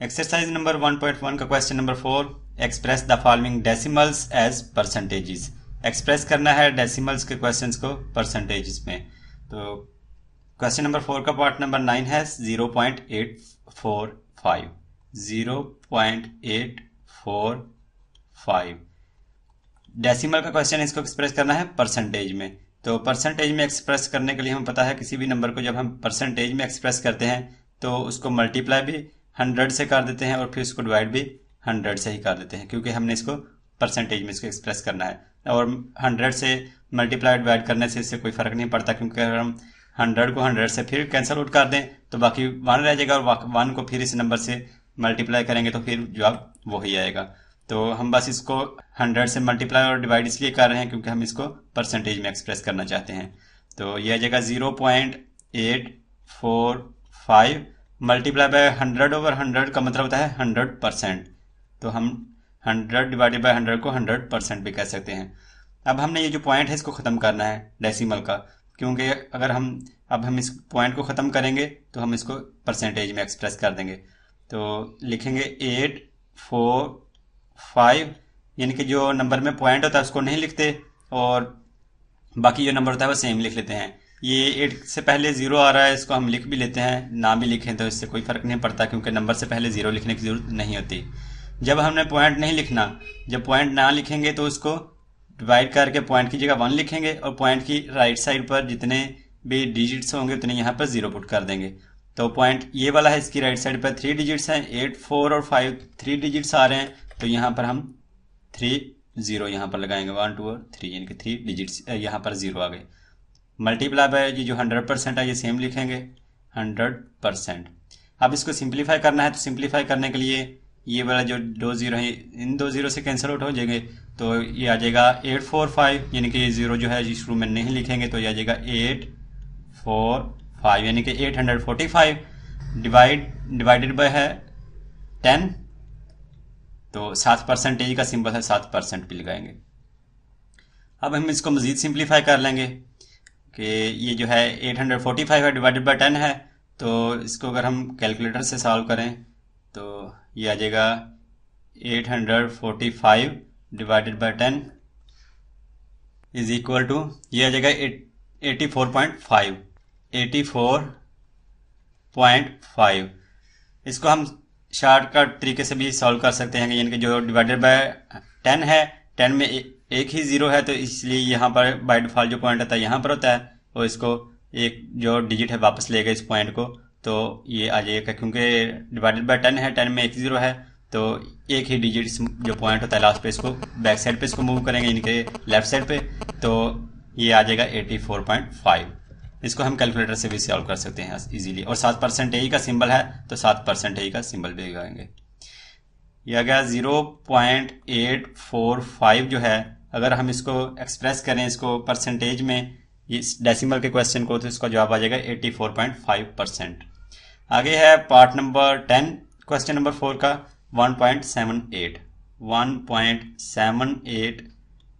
Exercise number 1.1 का question number 4, express the following decimals as percentages. Express करना है decimals के क्वेश्चंस को परसेंटेजेस में। तो क्वेश्चन नंबर 4 का पार्ट नंबर 9 है 0.845। 0.845 डेसिमल का क्वेश्चन है, इसको एक्सप्रेस करना है परसेंटेज में। तो परसेंटेज में एक्सप्रेस करने के लिए हमें पता है किसी भी नंबर को जब हम परसेंटेज में एक्सप्रेस करते हैं तो उसको मल्टीप्लाई भी 100 से कर देते हैं और फिर उसको डिवाइड भी 100 से ही कर देते हैं, क्योंकि हमने इसको परसेंटेज में इसको एक्सप्रेस करना है। और 100 से मल्टीप्लाई डिवाइड करने से इससे कोई फर्क नहीं पड़ता, क्योंकि अगर हम 100 को 100 से फिर कैंसिल आउट कर दें तो बाकी 1 रह जाएगा और 1 को फिर इस नंबर से मल्टीप्लाई करेंगे तो फिर जवाब वही आएगा। तो हम बस इसको 100 से मल्टीप्लाई और डिवाइड इसलिए कर रहे हैं क्योंकि हम इसको परसेंटेज में एक्सप्रेस करना चाहते हैं। तो ये आ जाएगा 0.845 मल्टीप्लाई बाय 100 ओवर 100 का मतलब होता है 100%। तो हम 100 डिवाइडेड बाय 100 को 100% भी कह सकते हैं। अब हमने ये जो पॉइंट है इसको ख़त्म करना है डेसिमल का, क्योंकि अगर हम इस पॉइंट को ख़त्म करेंगे तो हम इसको परसेंटेज में एक्सप्रेस कर देंगे। तो लिखेंगे 845, यानी कि जो नंबर में पॉइंट होता है उसको नहीं लिखते और बाकी जो नंबर होता है वो सेम लिख लेते हैं। ये 8 से पहले 0 आ रहा है, इसको हम लिख भी लेते हैं, ना भी लिखें तो इससे कोई फ़र्क नहीं पड़ता, क्योंकि नंबर से पहले 0 लिखने की ज़रूरत नहीं होती। जब हमने पॉइंट नहीं लिखना, जब पॉइंट ना लिखेंगे तो उसको डिवाइड करके पॉइंट की जगह 1 लिखेंगे और पॉइंट की राइट साइड पर जितने भी डिजिट्स होंगे उतने यहाँ पर 0 पुट कर देंगे। तो पॉइंट ये वाला है, इसकी राइट साइड पर 3 डिजिट्स हैं, 8, 4 और 5 3 डिजिट्स आ रहे हैं। तो यहाँ पर हम 3 0 यहाँ पर लगाएंगे, 1 2 और 3, यानी कि 3 डिजिट्स यहाँ पर 0 आ गए। मल्टीप्लाई बाय ये जो 100% है ये सेम लिखेंगे 100%। अब इसको सिंप्लीफाई करना है, तो सिंप्लीफाई करने के लिए ये वाला जो 2 0 है इन 2 0 से कैंसिल आउट हो जाएंगे। तो ये आ जाएगा 845, यानी कि ये 0 जो है शुरू में नहीं लिखेंगे तो ये आ जाएगा 845, यानी कि 845 डिवाइडेड बाय है 10। तो 7% का सिंबल है, 7% भी लगाएंगे। अब हम इसको मजीद सिंप्लीफाई कर लेंगे कि ये जो है 845 है डिवाइडेड बाय 10 है। तो इसको अगर हम कैलकुलेटर से सॉल्व करें तो ये आ जाएगा 845 divided by 10 is equal to, ये आ जाएगा 84.5। 84.5 इसको हम शॉर्टकट तरीके से भी सॉल्व कर सकते हैं, यानी कि जो डिवाइडेड बाय 10 है, 10 में एक ही 0 है तो इसलिए यहाँ पर बाय डिफॉल्ट जो पॉइंट होता है यहाँ पर होता है, और इसको एक जो डिजिट है वापस लेगा इस पॉइंट को, तो ये आ जाएगा। क्योंकि डिवाइडेड बाय 10 है, 10 में एक 0 है तो एक ही डिजिट जो पॉइंट होता है लास्ट पे इसको बैक साइड पे इसको मूव करेंगे, यानी कि लेफ्ट साइड पे, तो ये आ जाएगा 84.5। इसको हम कैलकुलेटर से भी सॉल्व कर सकते हैं इजीली। और 7% का सिंबल है तो 7% का सिंबल भी लगाएंगे। यह आ गया 0.845 जो है, अगर हम इसको एक्सप्रेस करें इसको परसेंटेज में इस डेसिमल के क्वेश्चन को, तो इसका जवाब आ जाएगा 84.5%। आगे है पार्ट नंबर 10 क्वेश्चन नंबर 4 का 1.78। 1.78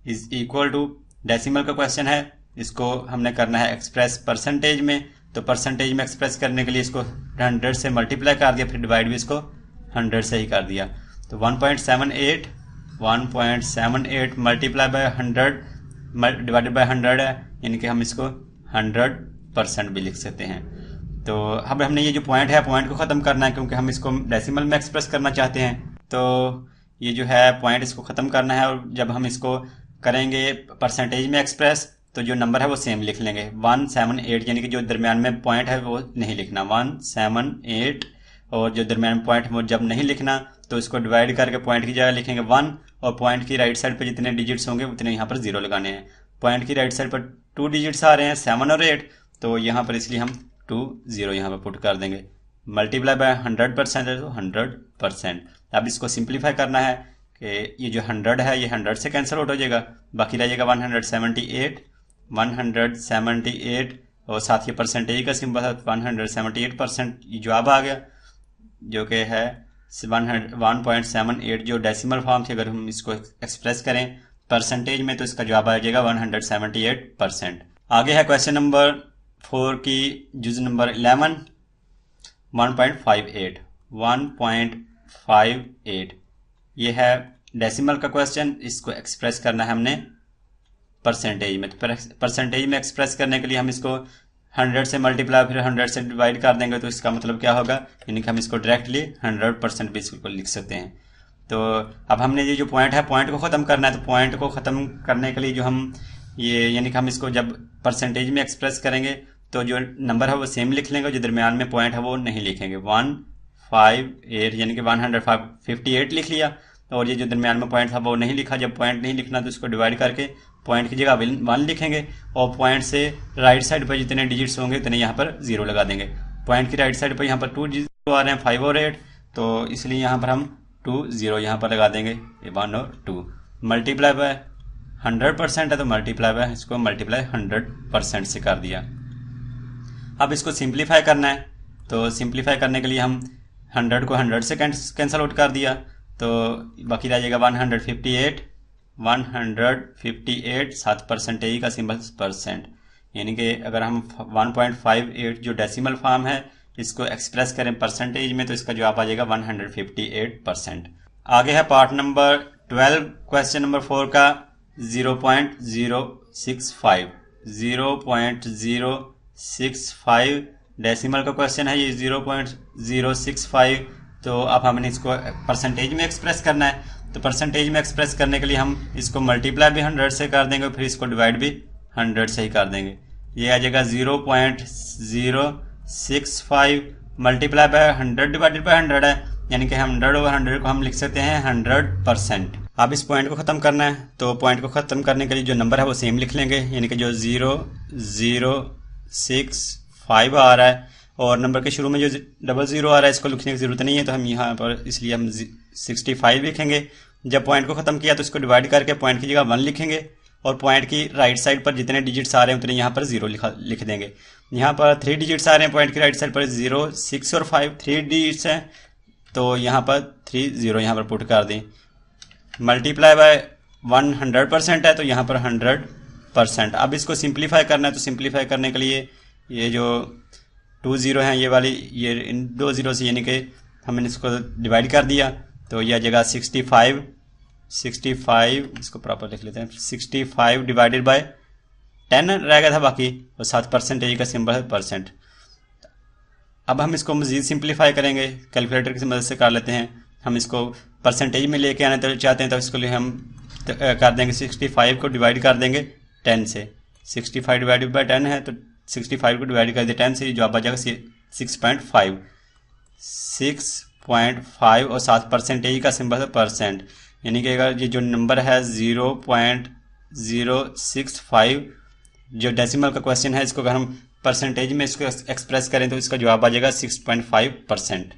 इज इक्वल टू, डेसिमल का क्वेश्चन है, इसको हमने करना है एक्सप्रेस परसेंटेज में। तो परसेंटेज में एक्सप्रेस करने के लिए इसको 100 से मल्टीप्लाई कर दिया, फिर डिवाइड भी इसको 100 से ही कर दिया। तो 1.78 मल्टीप्लाई बाय 100 डिवाइडेड बाय 100 है, यानी कि हम इसको 100% भी लिख सकते हैं। तो अब हमने ये जो पॉइंट है पॉइंट को ख़त्म करना है, क्योंकि हम इसको डेसिमल में एक्सप्रेस करना चाहते हैं। तो ये जो है पॉइंट इसको ख़त्म करना है, और जब हम इसको करेंगे परसेंटेज में एक्सप्रेस तो जो नंबर है वो सेम लिख लेंगे 178, यानी कि जो दरमियान में पॉइंट है वो नहीं लिखना 178, और जो दरमियान में पॉइंट वो जब नहीं लिखना तो इसको डिवाइड करके पॉइंट की जगह लिखेंगे 1, और पॉइंट की राइट साइड पे जितने डिजिट्स होंगे उतने यहाँ पर 0 लगाने हैं। पॉइंट की राइट साइड पर 2 डिजिट्स आ रहे हैं 7 और 8, तो यहाँ पर इसलिए हम 2 0 यहाँ पर पुट कर देंगे। मल्टीप्लाई बाय 100% है तो 100%। अब इसको सिंप्लीफाई करना है कि ये जो 100 है ये 100 से कैंसिल आउट हो जाएगा, बाकी रह जाएगा 178 और साथ ही परसेंटेज का सिंबल है 178%। ये जवाब आ गया जो कि है 1.78। जो डेसिमल फॉर्म थी, अगर हम इसको एक्सप्रेस करें परसेंटेज में तो इसका जवाब आ जाएगा 178%। आगे है क्वेश्चन नंबर 4 की जुज नंबर 11 1.58। 0.58। ये है डेसिमल का क्वेश्चन, इसको एक्सप्रेस करना है हमने परसेंटेज में। तो परसेंटेज में एक्सप्रेस करने के लिए हम इसको 100 से मल्टीप्लाई फिर 100 से डिवाइड कर देंगे, तो इसका मतलब क्या होगा, यानी कि हम इसको डायरेक्टली 100% भी इसको लिख सकते हैं। तो अब हमने ये जो पॉइंट है, पॉइंट को ख़त्म करना है। तो पॉइंट को ख़त्म करने के लिए जो हम ये यानी कि हम इसको जब परसेंटेज में एक्सप्रेस करेंगे तो जो नंबर है वो सेम लिख लेंगे, जो दरमियान में पॉइंट है वो नहीं लिखेंगे। 158 यानी कि 158 लिख लिया, और ये जो दरमियान में पॉइंट था वो नहीं लिखा। जब पॉइंट नहीं लिखना तो इसको डिवाइड करके पॉइंट की जगह 1 लिखेंगे, और पॉइंट से राइट साइड पर जितने डिजिट्स होंगे उतने यहाँ पर 0 लगा देंगे। पॉइंट की राइट साइड पर यहाँ पर 2 0 आ रहे हैं, 5 और 8, तो इसलिए यहाँ पर हम 2 0 यहाँ पर लगा देंगे। ये 1 और 2 मल्टीप्लाई बाय 100% है, तो मल्टीप्लाई बाय इसको मल्टीप्लाई 100% से कर दिया। अब इसको सिंप्लीफाई करना है, तो सिंप्लीफाई करने के लिए हम 100 को 100 से कैंसिल आउट कर दिया, तो बाकी रह जाएगा 158 साथ परसेंटेज का सिंबल परसेंट, यानी कि अगर हम 1.58 जो डेसिमल फॉर्म है इसको एक्सप्रेस करें परसेंटेज में तो इसका जवाब आ जाएगा 158%। आगे है पार्ट नंबर 12, क्वेश्चन नंबर 4 का 0.065 डेसिमल का क्वेश्चन है। ये 0.065, तो अब हमने इसको परसेंटेज में एक्सप्रेस करना है। तो परसेंटेज में एक्सप्रेस करने के लिए हम इसको मल्टीप्लाई भी 100 से कर देंगे, फिर इसको डिवाइड भी 100 से ही कर देंगे। ये आ जाएगा 0.065 मल्टीप्लाई बाय 100 डिवाइडेड बाय 100 है, यानी कि 100 और 100 को हम लिख सकते हैं 100%। अब इस पॉइंट को ख़त्म करना है, तो पॉइंट को ख़त्म करने के लिए जो नंबर है वो सेम लिख लेंगे, यानी कि जो 0.065 आ रहा है और नंबर के शुरू में जो 00 आ रहा है इसको लिखने की ज़रूरत नहीं है, तो हम यहाँ पर इसलिए हम 65 लिखेंगे। जब पॉइंट को ख़त्म किया तो इसको डिवाइड करके पॉइंट की जगह 1 लिखेंगे, और पॉइंट की राइट साइड पर जितने डिजिट्स आ रहे हैं उतने यहाँ पर 0 लिख देंगे। यहाँ पर 3 डिजिट्स आ रहे हैं पॉइंट की राइट साइड पर, 0, 6 और 5 3 डिजिट्स हैं, तो यहाँ पर 3 0 यहाँ पर पुट कर दें। मल्टीप्लाई बाय 100% है, तो यहाँ पर 100%। अब इसको सिंप्लीफाई करना है, तो सिंप्लीफाई करने के लिए ये जो 2 0 हैं ये वाली, ये इन 2 0 से यानी कि हमने इसको डिवाइड कर दिया, तो यह जगह 65 इसको प्रॉपर लिख लेते हैं। 65 डिवाइडेड बाय 10 रह गया था बाकी, और साथ परसेंटेज का सिंबल है परसेंट। अब हम इसको मज़ीद सिंप्लीफाई करेंगे, कैलकुलेटर की मदद से कर लेते हैं। हम इसको परसेंटेज में लेके आना चाहते हैं, तो इसके लिए हम कर देंगे 65 को डिवाइड कर देंगे 10 से। 65 डिवाइडेड बाय 10 है, तो 65 को डिवाइड कर दे 10 से, जवाब आ जाएगा 6.5 और साथ परसेंटेज का सिंबल है परसेंट, यानी कि अगर ये जो नंबर है 0.065 जो डेसिमल का क्वेश्चन है, इसको अगर हम परसेंटेज में इसको एक्सप्रेस करें तो इसका जवाब आ जाएगा 6.5%।